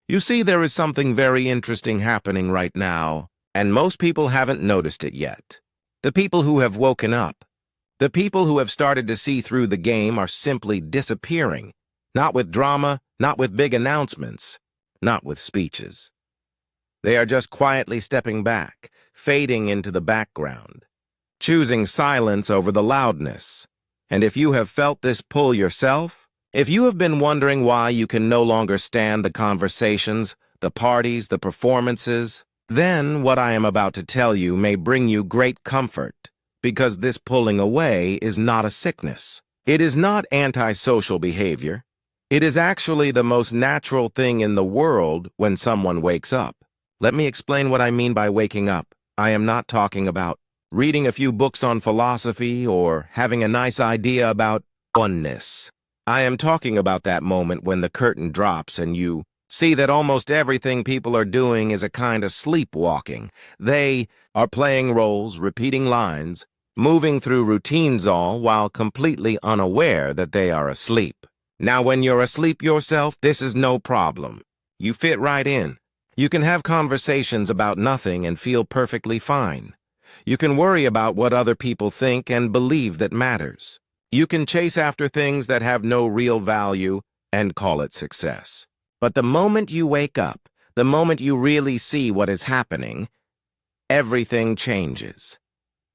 You see, there is something very interesting happening right now, and most people haven't noticed it yet. The people who have woken up, the people who have started to see through the game are simply disappearing, not with drama, not with big announcements, not with speeches. They are just quietly stepping back, fading into the background, choosing silence over the loudness. And if you have felt this pull yourself, if you have been wondering why you can no longer stand the conversations, the parties, the performances, then what I am about to tell you may bring you great comfort, because this pulling away is not a sickness. It is not antisocial behavior. It is actually the most natural thing in the world when someone wakes up. Let me explain what I mean by waking up. I am not talking about reading a few books on philosophy or having a nice idea about oneness. I am talking about that moment when the curtain drops and you see that almost everything people are doing is a kind of sleepwalking. They are playing roles, repeating lines, moving through routines all while completely unaware that they are asleep. Now, when you're asleep yourself, this is no problem. You fit right in. You can have conversations about nothing and feel perfectly fine. You can worry about what other people think and believe that matters. You can chase after things that have no real value and call it success. But the moment you wake up, the moment you really see what is happening, everything changes.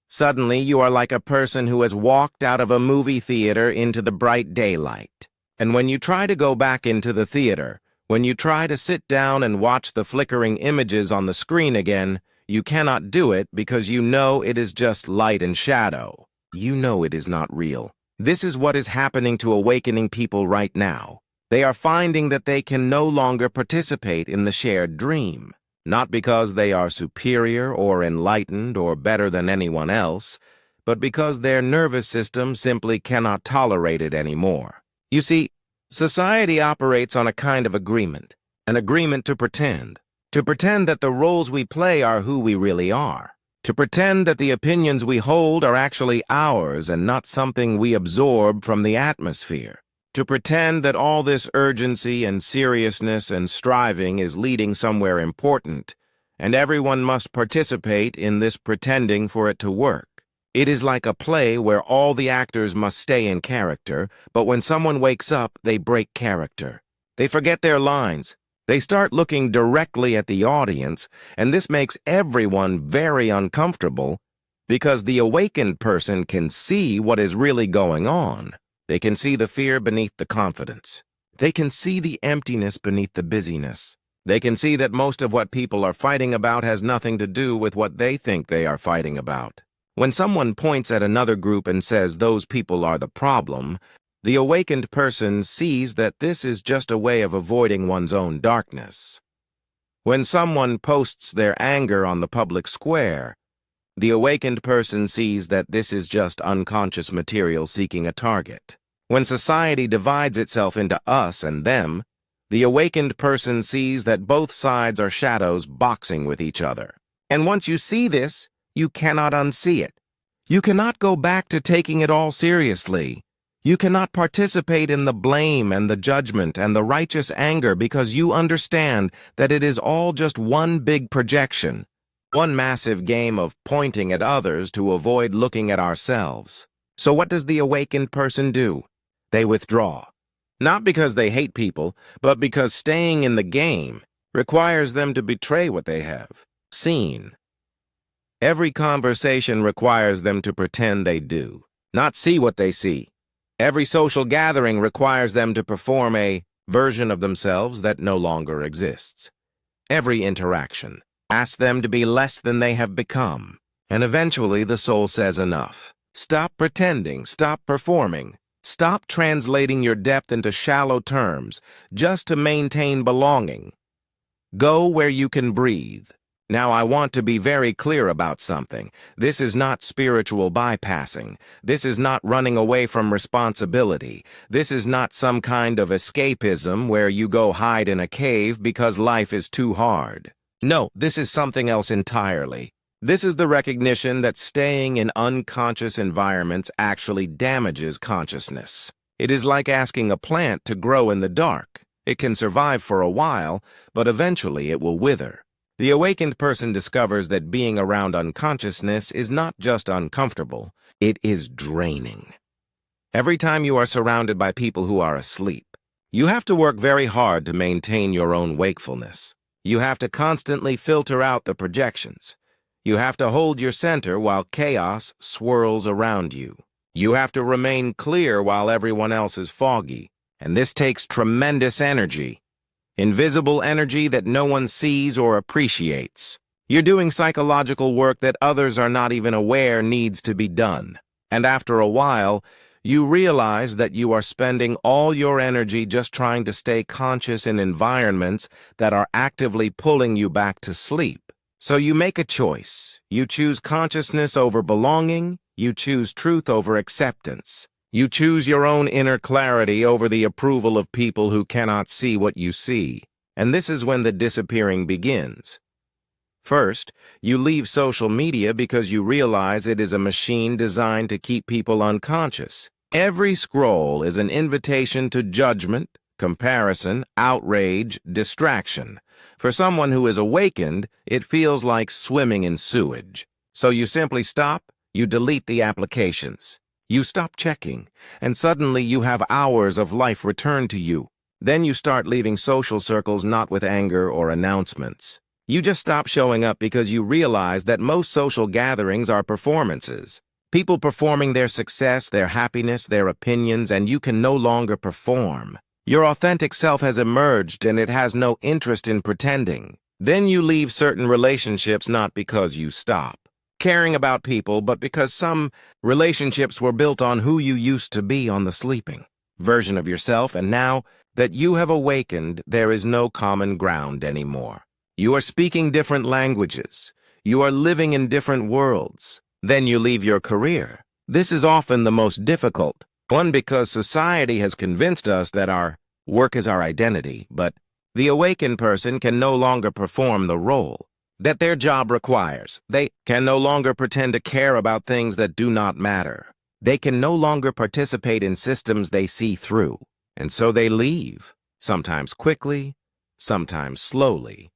Suddenly, you are like a person who has walked out of a movie theater into the bright daylight. And when you try to go back into the theater, when you try to sit down and watch the flickering images on the screen again, you cannot do it because you know it is just light and shadow. You know it is not real. This is what is happening to awakening people right now. They are finding that they can no longer participate in the shared dream, not because they are superior or enlightened or better than anyone else, but because their nervous system simply cannot tolerate it anymore. You see, society operates on a kind of agreement, an agreement to pretend that the roles we play are who we really are. To pretend that the opinions we hold are actually ours and not something we absorb from the atmosphere. To pretend that all this urgency and seriousness and striving is leading somewhere important, and everyone must participate in this pretending for it to work. It is like a play where all the actors must stay in character, but when someone wakes up, they break character. They forget their lines. They start looking directly at the audience, and this makes everyone very uncomfortable because the awakened person can see what is really going on. They can see the fear beneath the confidence. They can see the emptiness beneath the busyness. They can see that most of what people are fighting about has nothing to do with what they think they are fighting about. When someone points at another group and says those people are the problem, the awakened person sees that this is just a way of avoiding one's own darkness. When someone posts their anger on the public square, the awakened person sees that this is just unconscious material seeking a target. When society divides itself into us and them, the awakened person sees that both sides are shadows boxing with each other. And once you see this, you cannot unsee it. You cannot go back to taking it all seriously. You cannot participate in the blame and the judgment and the righteous anger because you understand that it is all just one big projection, one massive game of pointing at others to avoid looking at ourselves. So what does the awakened person do? They withdraw. Not because they hate people, but because staying in the game requires them to betray what they have seen. Every conversation requires them to pretend they do, not see what they see. Every social gathering requires them to perform a version of themselves that no longer exists. Every interaction asks them to be less than they have become. And eventually the soul says enough. Stop pretending, stop performing, stop translating your depth into shallow terms just to maintain belonging. Go where you can breathe. Now, I want to be very clear about something. This is not spiritual bypassing. This is not running away from responsibility. This is not some kind of escapism where you go hide in a cave because life is too hard. No, this is something else entirely. This is the recognition that staying in unconscious environments actually damages consciousness. It is like asking a plant to grow in the dark. It can survive for a while, but eventually it will wither. The awakened person discovers that being around unconsciousness is not just uncomfortable, it is draining. Every time you are surrounded by people who are asleep, you have to work very hard to maintain your own wakefulness. You have to constantly filter out the projections. You have to hold your center while chaos swirls around you. You have to remain clear while everyone else is foggy. And this takes tremendous energy. Invisible energy that no one sees or appreciates. You're doing psychological work that others are not even aware needs to be done. And after a while, you realize that you are spending all your energy just trying to stay conscious in environments that are actively pulling you back to sleep. So you make a choice. You choose consciousness over belonging. You choose truth over acceptance. You choose your own inner clarity over the approval of people who cannot see what you see. And this is when the disappearing begins. First, you leave social media because you realize it is a machine designed to keep people unconscious. Every scroll is an invitation to judgment, comparison, outrage, distraction. For someone who is awakened, it feels like swimming in sewage. So you simply stop, you delete the applications. You stop checking, and suddenly you have hours of life returned to you. Then you start leaving social circles not with anger or announcements. You just stop showing up because you realize that most social gatherings are performances. People performing their success, their happiness, their opinions, and you can no longer perform. Your authentic self has emerged and it has no interest in pretending. Then you leave certain relationships not because you stop caring about people, but because some relationships were built on who you used to be on the sleeping version of yourself, and now that you have awakened, there is no common ground anymore. You are speaking different languages. You are living in different worlds. Then you leave your career. This is often the most difficult. One, because society has convinced us that our work is our identity, but the awakened person can no longer perform the role that their job requires. They can no longer pretend to care about things that do not matter. They can no longer participate in systems they see through. And so they leave, sometimes quickly, sometimes slowly.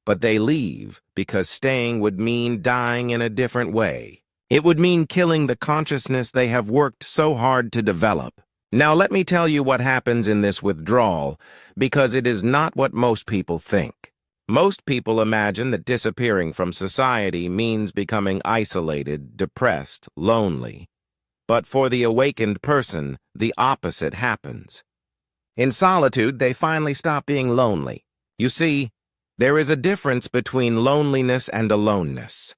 But they leave because staying would mean dying in a different way. It would mean killing the consciousness they have worked so hard to develop. Now let me tell you what happens in this withdrawal, because it is not what most people think. Most people imagine that disappearing from society means becoming isolated, depressed, lonely. But for the awakened person, the opposite happens. In solitude, they finally stop being lonely. You see, there is a difference between loneliness and aloneness.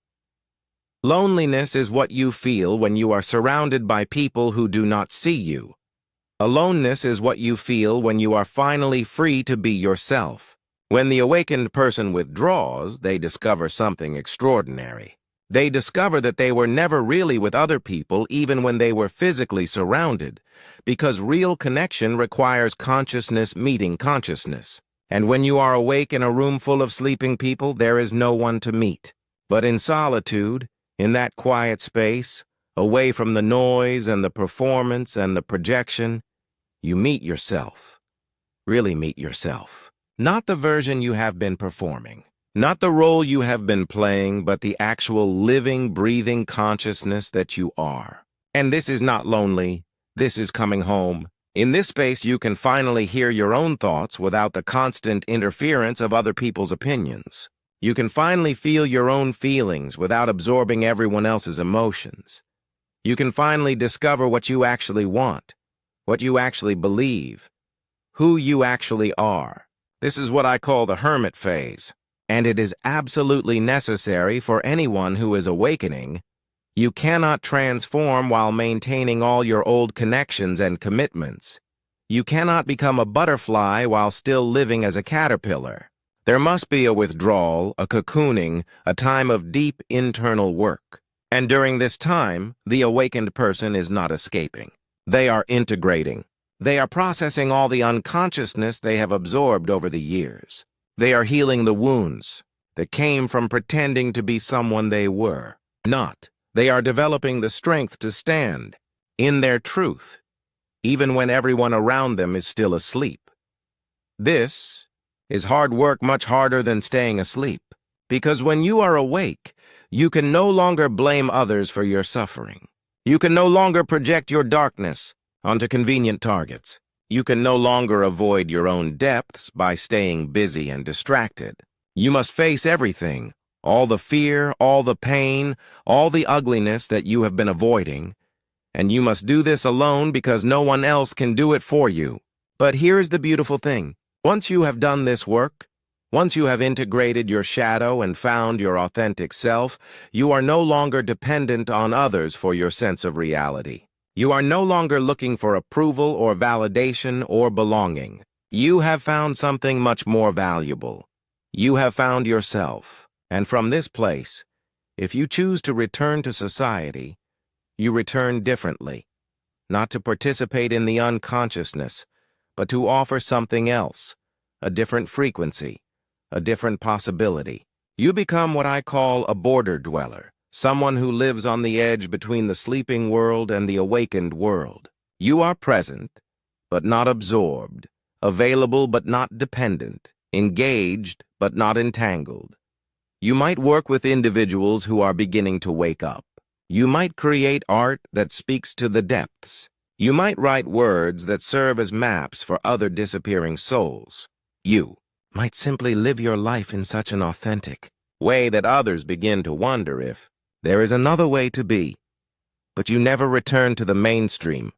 Loneliness is what you feel when you are surrounded by people who do not see you. Aloneness is what you feel when you are finally free to be yourself. When the awakened person withdraws, they discover something extraordinary. They discover that they were never really with other people even when they were physically surrounded, because real connection requires consciousness meeting consciousness. And when you are awake in a room full of sleeping people, there is no one to meet. But in solitude, in that quiet space, away from the noise and the performance and the projection, you meet yourself. Really meet yourself. Not the version you have been performing. Not the role you have been playing, but the actual living, breathing consciousness that you are. And this is not lonely. This is coming home. In this space, you can finally hear your own thoughts without the constant interference of other people's opinions. You can finally feel your own feelings without absorbing everyone else's emotions. You can finally discover what you actually want, what you actually believe, who you actually are. This is what I call the hermit phase, and it is absolutely necessary for anyone who is awakening. You cannot transform while maintaining all your old connections and commitments. You cannot become a butterfly while still living as a caterpillar. There must be a withdrawal, a cocooning, a time of deep internal work. And during this time, the awakened person is not escaping. They are integrating. They are processing all the unconsciousness they have absorbed over the years. They are healing the wounds that came from pretending to be someone they were not. They are developing the strength to stand in their truth, even when everyone around them is still asleep. This is hard work, much harder than staying asleep, because when you are awake, you can no longer blame others for your suffering. You can no longer project your darkness onto convenient targets. You can no longer avoid your own depths by staying busy and distracted. You must face everything, all the fear, all the pain, all the ugliness that you have been avoiding, and you must do this alone because no one else can do it for you. But here's the beautiful thing. Once you have done this work, once you have integrated your shadow and found your authentic self, you are no longer dependent on others for your sense of reality. You are no longer looking for approval or validation or belonging. You have found something much more valuable. You have found yourself. And from this place, if you choose to return to society, you return differently, not to participate in the unconsciousness, but to offer something else, a different frequency, a different possibility. You become what I call a border dweller, someone who lives on the edge between the sleeping world and the awakened world. You are present, but not absorbed, available but not dependent, engaged but not entangled. You might work with individuals who are beginning to wake up. You might create art that speaks to the depths. You might write words that serve as maps for other disappearing souls. You might simply live your life in such an authentic way that others begin to wonder if there is another way to be. But you never return to the mainstream.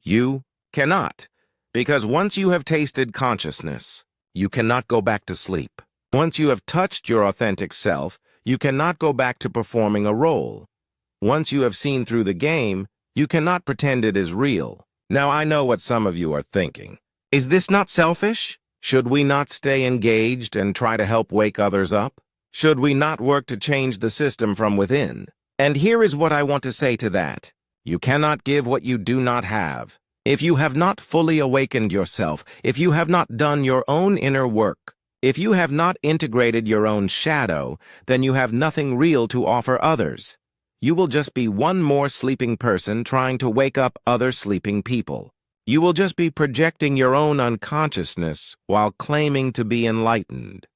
You cannot, because once you have tasted consciousness, you cannot go back to sleep. Once you have touched your authentic self, you cannot go back to performing a role. Once you have seen through the game, you cannot pretend it is real. Now I know what some of you are thinking. Is this not selfish? Should we not stay engaged and try to help wake others up? Should we not work to change the system from within? And here is what I want to say to that. You cannot give what you do not have. If you have not fully awakened yourself, if you have not done your own inner work, if you have not integrated your own shadow, then you have nothing real to offer others. You will just be one more sleeping person trying to wake up other sleeping people. You will just be projecting your own unconsciousness while claiming to be enlightened.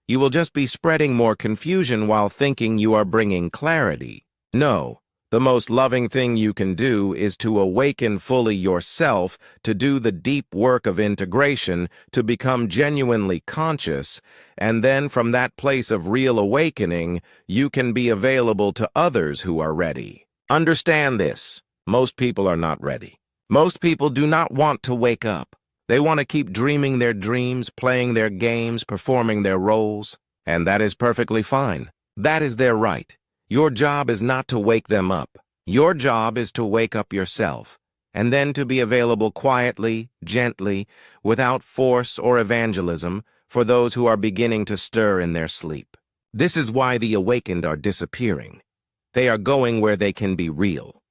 You will just be spreading more confusion while thinking you are bringing clarity. No, the most loving thing you can do is to awaken fully yourself, to do the deep work of integration, to become genuinely conscious, and then from that place of real awakening, you can be available to others who are ready. Understand this. Most people are not ready. Most people do not want to wake up. They want to keep dreaming their dreams, playing their games, performing their roles, and that is perfectly fine. That is their right. Your job is not to wake them up. Your job is to wake up yourself, and then to be available quietly, gently, without force or evangelism, for those who are beginning to stir in their sleep. This is why the awakened are disappearing. They are going where they can be real,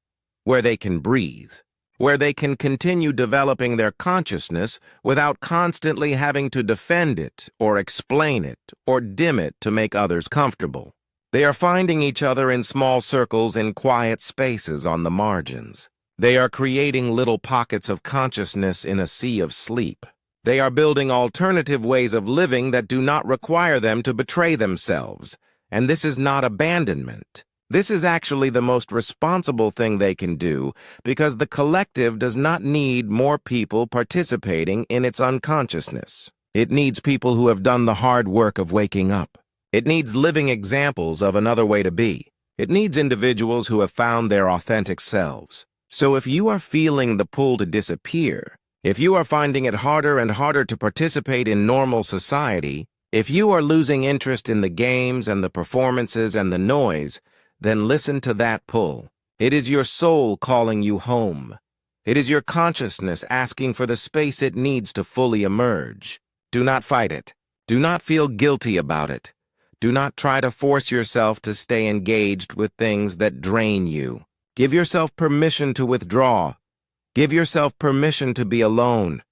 where they can breathe, where they can continue developing their consciousness without constantly having to defend it or explain it or dim it to make others comfortable. They are finding each other in small circles in quiet spaces on the margins. They are creating little pockets of consciousness in a sea of sleep. They are building alternative ways of living that do not require them to betray themselves. And this is not abandonment. This is actually the most responsible thing they can do, because the collective does not need more people participating in its unconsciousness. It needs people who have done the hard work of waking up. It needs living examples of another way to be. It needs individuals who have found their authentic selves. So if you are feeling the pull to disappear, if you are finding it harder and harder to participate in normal society, if you are losing interest in the games and the performances and the noise, then listen to that pull. It is your soul calling you home. It is your consciousness asking for the space it needs to fully emerge. Do not fight it. Do not feel guilty about it. Do not try to force yourself to stay engaged with things that drain you. Give yourself permission to withdraw. Give yourself permission to be alone.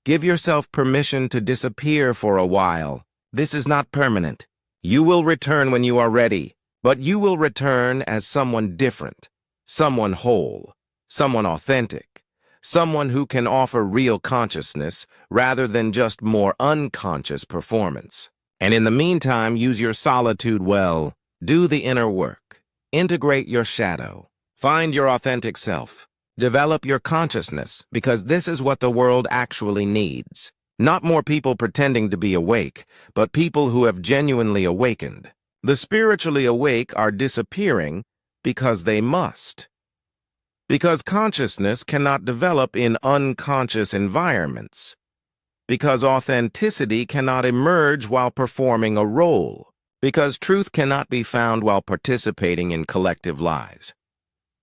Give yourself permission to disappear for a while. This is not permanent. You will return when you are ready. But you will return as someone different, someone whole, someone authentic, someone who can offer real consciousness rather than just more unconscious performance. And in the meantime, use your solitude well. Do the inner work. Integrate your shadow. Find your authentic self. Develop your consciousness, because this is what the world actually needs. Not more people pretending to be awake, but people who have genuinely awakened. The spiritually awake are disappearing because they must. Because consciousness cannot develop in unconscious environments. Because authenticity cannot emerge while performing a role. Because truth cannot be found while participating in collective lies.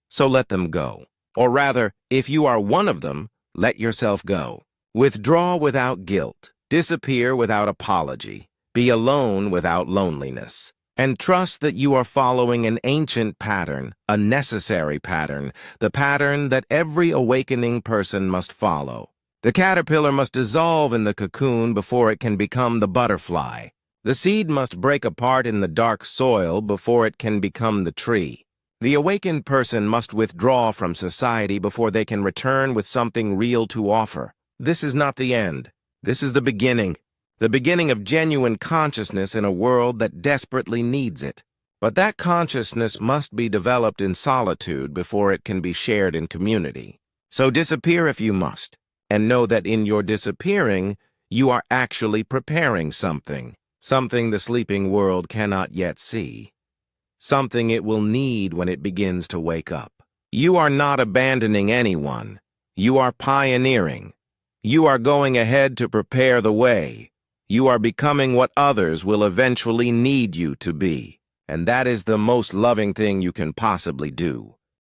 So let them go. Or rather, if you are one of them, let yourself go. Withdraw without guilt. Disappear without apology. Be alone without loneliness. And trust that you are following an ancient pattern, a necessary pattern, the pattern that every awakening person must follow. The caterpillar must dissolve in the cocoon before it can become the butterfly. The seed must break apart in the dark soil before it can become the tree. The awakened person must withdraw from society before they can return with something real to offer. This is not the end. This is the beginning of genuine consciousness in a world that desperately needs it. But that consciousness must be developed in solitude before it can be shared in community. So disappear if you must, and know that in your disappearing, you are actually preparing something the sleeping world cannot yet see, something it will need when it begins to wake up. You are not abandoning anyone. You are pioneering. You are going ahead to prepare the way. You are becoming what others will eventually need you to be. And that is the most loving thing you can possibly do.